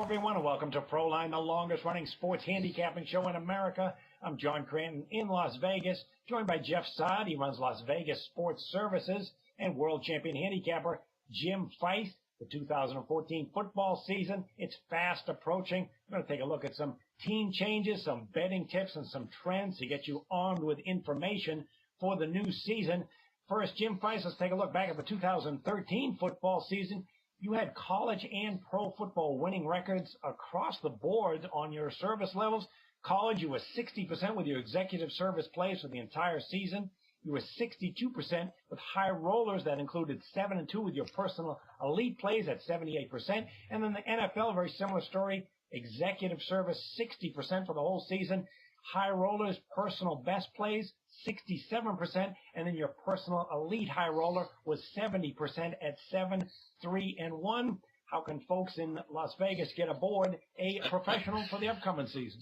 everyone, and welcome to Proline, the longest-running sports handicapping show in America. I'm John Cranton in Las Vegas, joined by Jeff Saad. He runs Las Vegas Sports Services, and world champion handicapper Jim Feist. The 2014 football season, it's fast approaching. We're going to take a look at some team changes, some betting tips, and some trends to get you armed with information for the new season. First, Jim Feist, let's take a look back at the 2013 football season. You had college and pro football winning records across the board on your service levels. College, you were 60% with your executive service plays for the entire season. You were 62% with high rollers. That included 7-2 with your personal elite plays at 78%. And then the NFL, very similar story. Executive service, 60% for the whole season. High rollers, personal best plays, 67%. And then your personal elite high roller was 70% at 7-3-1. How can folks in Las Vegas get aboard a professional for the upcoming season?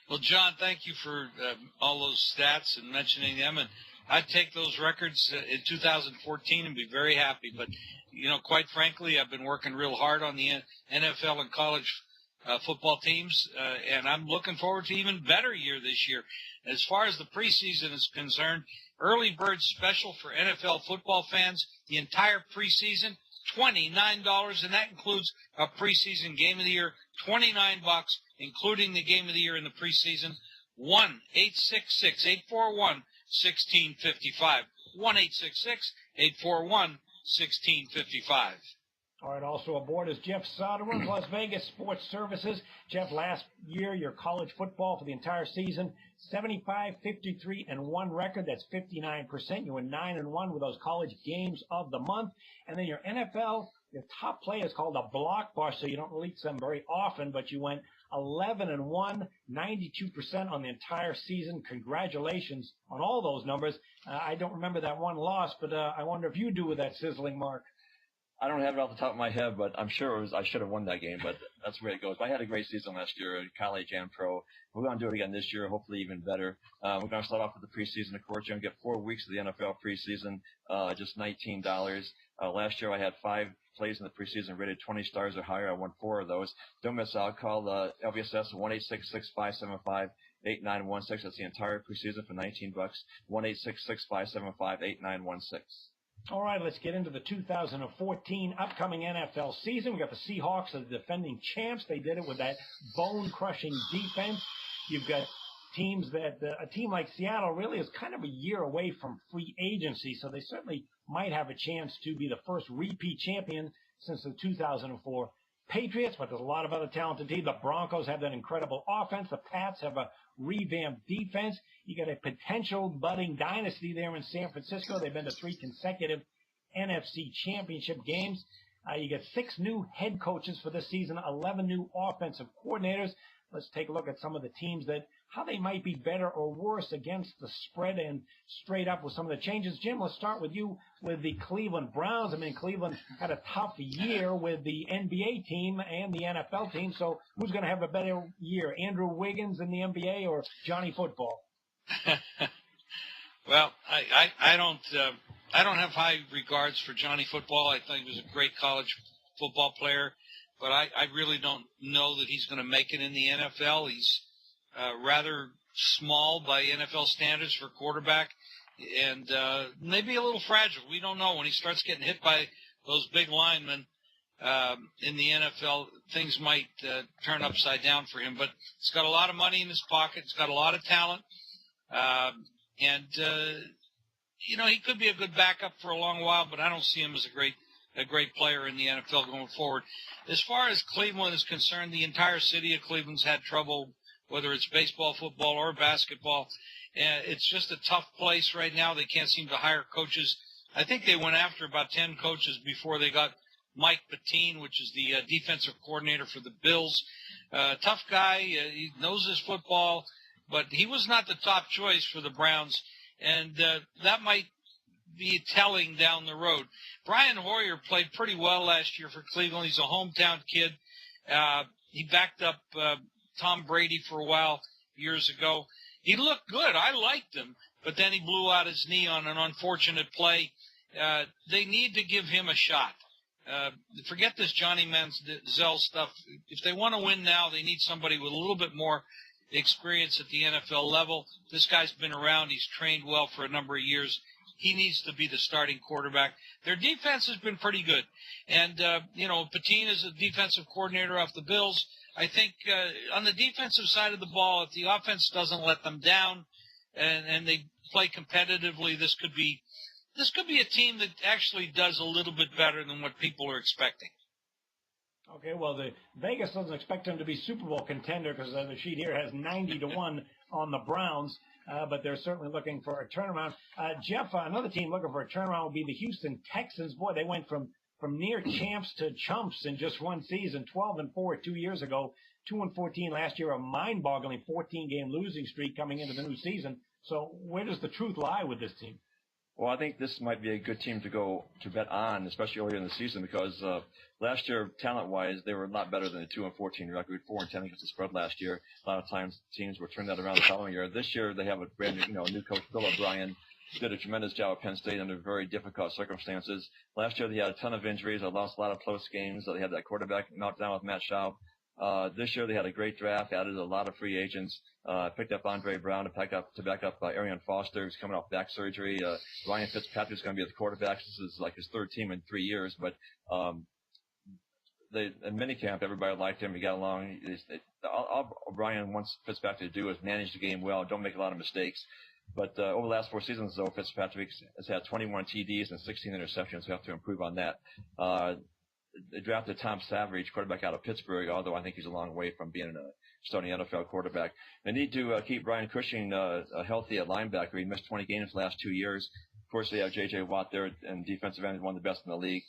Well, John, thank you for all those stats and mentioning them. And I'd take those records in 2014 and be very happy. But, you know, quite frankly, I've been working real hard on the NFL and college football teams, and I'm looking forward to an even better year this year. As far as the preseason is concerned, early bird special for NFL football fans, the entire preseason, $29, and that includes a preseason game of the year, $29, including the game of the year in the preseason. 1-866-841-1655. 1-866-841-1655. All right, also aboard is Jeff Soderman, Las Vegas Sports Services. Jeff, last year, your college football for the entire season, 75-53-1 record. That's 59%. You were 9-1 with those college games of the month. And then your NFL, your top play is called a blockbuster. You don't release them very often, but you went 11-1, 92% on the entire season. Congratulations on all those numbers. I don't remember that one loss, but I wonder if you do with that sizzling mark. I don't have it off the top of my head, but I'm sure I should have won that game, but that's where it goes. But I had a great season last year, college and pro. We're going to do it again this year, hopefully even better. We're going to start off with the preseason, of course. You're going to get 4 weeks of the NFL preseason, just $19. Last year I had 5 plays in the preseason rated 20 stars or higher. I won 4 of those. Don't miss out. Call LVSS 1-866-575-8916. That's the entire preseason for $19. 1-866-575-8916. All right, let's get into the 2014 upcoming NFL season. We got the Seahawks, the defending champs. They did it with that bone-crushing defense. You've got teams that a team like Seattle really is kind of a year away from free agency, so they certainly might have a chance to be the first repeat champion since the 2004 Patriots, but there's a lot of other talented teams. The Broncos have that incredible offense. The Pats have a revamped defense. You got a potential budding dynasty there in San Francisco. They've been to 3 consecutive NFC championship games. You get 6 new head coaches for this season, 11 new offensive coordinators. Let's take a look at some of the teams how they might be better or worse against the spread and straight up with some of the changes. Jim, let's start with you with the Cleveland Browns. I mean, Cleveland had a tough year with the NBA team and the NFL team. So who's going to have a better year, Andrew Wiggins in the NBA or Johnny Football? Well, I don't have high regards for Johnny Football. I think he was a great college football player, but I really don't know that he's going to make it in the NFL. He's rather small by NFL standards for quarterback, and maybe a little fragile. We don't know. When he starts getting hit by those big linemen in the NFL, things might turn upside down for him. But he's got a lot of money in his pocket. He's got a lot of talent, and you know, he could be a good backup for a long while, but I don't see him as a great player in the NFL going forward. As far as Cleveland is concerned, the entire city of Cleveland's had trouble, whether it's baseball, football, or basketball. It's just a tough place right now. They can't seem to hire coaches. I think they went after about 10 coaches before they got Mike Pettine, which is the defensive coordinator for the Bills. Tough guy. He knows his football, but he was not the top choice for the Browns, and that might be telling down the road. Brian Hoyer played pretty well last year for Cleveland. He's a hometown kid. He backed up Tom Brady for a while years ago. He looked good. I liked him, but then he blew out his knee on an unfortunate play. They need to give him a shot. Forget this Johnny Manziel stuff. If they want to win now, they need somebody with a little bit more experience at the NFL level. This guy's been around. He's trained well for a number of years. He needs to be the starting quarterback. Their defense has been pretty good. And, Patine is a defensive coordinator off the Bills. I think on the defensive side of the ball, if the offense doesn't let them down and they play competitively, this could be a team that actually does a little bit better than what people are expecting. Okay, well, the Vegas doesn't expect them to be Super Bowl contender because the sheet here has 90-1 on the Browns, but they're certainly looking for a turnaround. Jeff, another team looking for a turnaround would be the Houston Texans. Boy, they went from near champs to chumps in just one season, 12-4 2 years ago, 2-14 last year, a mind-boggling 14-game losing streak coming into the new season. So where does the truth lie with this team? Well, I think this might be a good team to bet on, especially earlier in the season, because last year, talent-wise, they were a lot better than a 2-14 record, 4-10 against the spread last year. A lot of times, teams were turning that around the following year. This year, they have a brand new coach, Bill O'Brien, did a tremendous job at Penn State under very difficult circumstances. Last year, they had a ton of injuries. They lost a lot of close games. They had that quarterback knocked down with Matt Schaub. This year, they had a great draft, added a lot of free agents, picked up Andre Brown to back up Arian Foster, who's coming off back surgery. Ryan Fitzpatrick's going to be the quarterback. This is like his third team in 3 years, but in minicamp, everybody liked him. He got along. All O'Brien wants Fitzpatrick to do is manage the game well, don't make a lot of mistakes. But over the last 4 seasons, though, Fitzpatrick has had 21 TDs and 16 interceptions. We have to improve on that. They drafted Tom Savage, quarterback out of Pittsburgh, although I think he's a long way from being a starting NFL quarterback. They need to keep Brian Cushing healthy at linebacker. He missed 20 games the last 2 years. Of course, they have J.J. Watt there, and defensive end, one of the best in the league.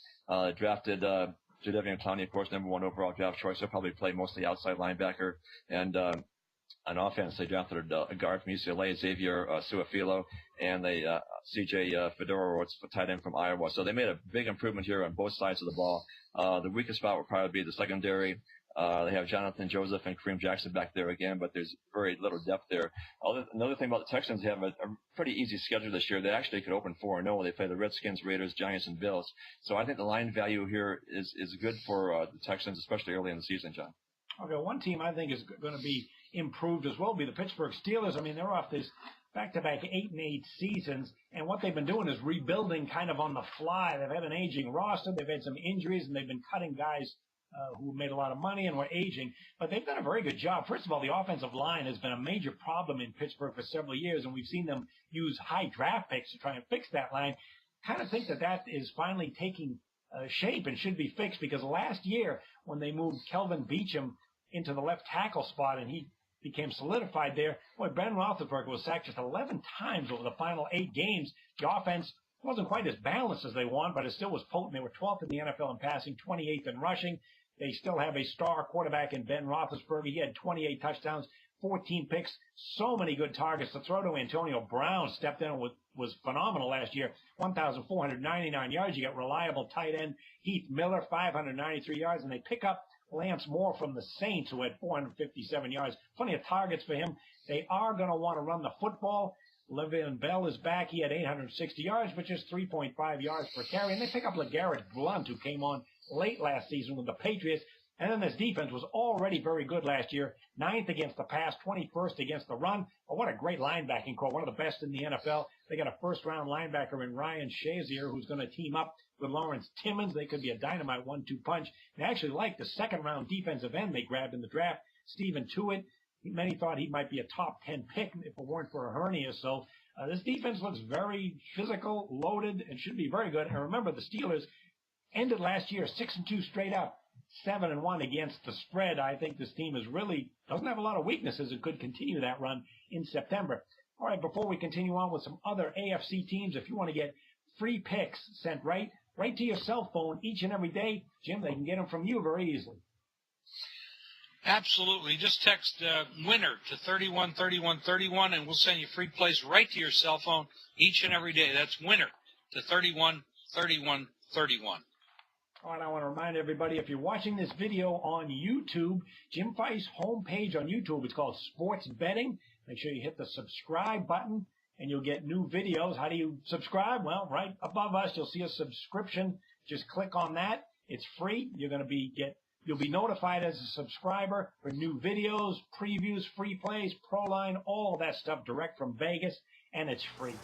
Drafted Jadeveon Clowney, of course, number 1 overall draft choice. He'll probably play mostly outside linebacker. And on offense, they drafted a guard from UCLA, Xavier Suafilo, and they C.J. Fedora, tight end from Iowa. So they made a big improvement here on both sides of the ball. The weakest spot would probably be the secondary. They have Jonathan Joseph and Kareem Jackson back there again, but there's very little depth there. Another thing about the Texans, they have a pretty easy schedule this year. They actually could open 4-0. They play the Redskins, Raiders, Giants, and Bills. So I think the line value here is good for the Texans, especially early in the season, John. Okay, one team I think is going to be improved as well will be the Pittsburgh Steelers. I mean, they're off this back-to-back 8-8 seasons, and what they've been doing is rebuilding kind of on the fly. They've had an aging roster, they've had some injuries, and they've been cutting guys who made a lot of money and were aging, but they've done a very good job. First of all, the offensive line has been a major problem in Pittsburgh for several years, and we've seen them use high draft picks to try and fix that line. Kind of think that is finally taking shape and should be fixed, because last year when they moved Kelvin Beachum into the left tackle spot and he became solidified there, boy, Ben Roethlisberger was sacked just 11 times over the final 8 games. The offense wasn't quite as balanced as they want, but it still was potent. They were 12th in the NFL in passing, 28th in rushing. They still have a star quarterback in Ben Roethlisberger. He had 28 touchdowns, 14 picks, so many good targets to throw to. Antonio Brown stepped in and was phenomenal last year, 1,499 yards. You got reliable tight end Heath Miller, 593 yards, and they pick up Lance Moore from the Saints, who had 457 yards. Plenty of targets for him. They are going to want to run the football. Le'Veon Bell is back. He had 860 yards, but just 3.5 yards per carry. And they pick up LeGarrette Blount, who came on late last season with the Patriots. And then this defense was already very good last year. 9th against the pass, 21st against the run. But what a great linebacking core, one of the best in the NFL. They got a first-round linebacker in Ryan Shazier, who's going to team up with Lawrence Timmons. They could be a dynamite 1-2 punch. They actually like the second-round defensive end they grabbed in the draft, Stephen Tuitt. Many thought he might be a top 10 pick if it weren't for a hernia. So this defense looks very physical, loaded, and should be very good. And remember, the Steelers ended last year 6-2 straight up, 7-1 against the spread. I think this team doesn't have a lot of weaknesses and could continue that run in September. All right, before we continue on with some other AFC teams, if you want to get free picks sent right to your cell phone each and every day, Jim, they can get them from you very easily. Absolutely. Just text winner to 313131, and we'll send you free plays right to your cell phone each and every day. That's winner to 313131. All right, I want to remind everybody, if you're watching this video on YouTube, Jim Feist's homepage on YouTube, it's called Sports Betting. Make sure you hit the subscribe button, and you'll get new videos. How do you subscribe? Well, right above us, you'll see a subscription. Just click on that, It's free. You'll be notified as a subscriber for new videos, previews, free plays, pro line, all of that stuff direct from Vegas, and it's free.